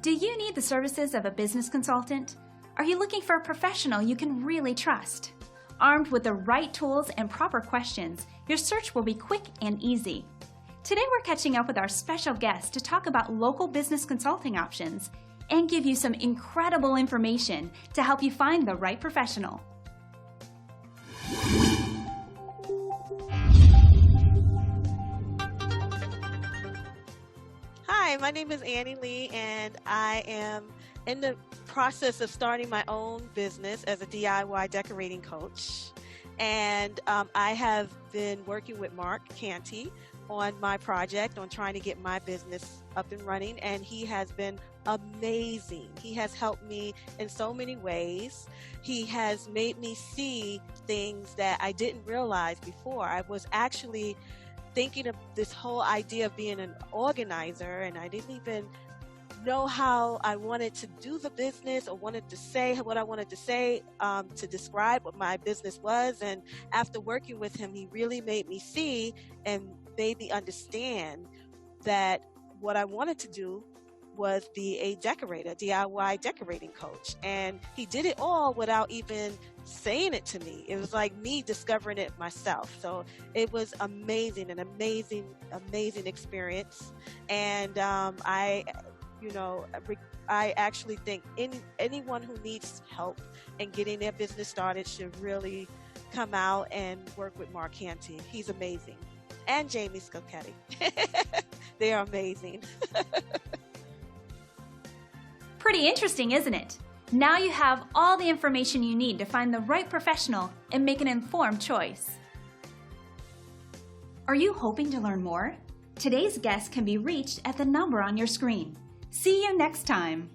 Do you need the services of a business consultant? Are you looking for a professional you can really trust? Armed with the right tools and proper questions, your search will be quick and easy. Today we're catching up with our special guest to talk about local business consulting options and give you some incredible information to help you find the right professional. Hi, my name is Annielee, and I am in the process of starting my own business as a DIY decorating coach. And I have been working with Mark Kanty on my project on trying to get my business up and running, and he has been amazing. He has helped me in so many ways. He has made me see things that I didn't realize before. I was actually thinking of this whole idea of being an organizer, and I didn't even know how I wanted to do the business or wanted to say what I wanted to say to describe what my business was. And after working with him, he really made me see and made me understand that what I wanted to do was be a decorator, DIY decorating coach. And he did it all without even saying it to me. It was like me discovering it myself. So it was amazing, an amazing experience. And I actually think anyone who needs help in getting their business started should really come out and work with Mark Kanty. He's amazing. And Jamie Scocchetti. They are amazing. Pretty interesting, isn't it? Now you have all the information you need to find the right professional and make an informed choice. Are you hoping to learn more? Today's guest can be reached at the number on your screen. See you next time.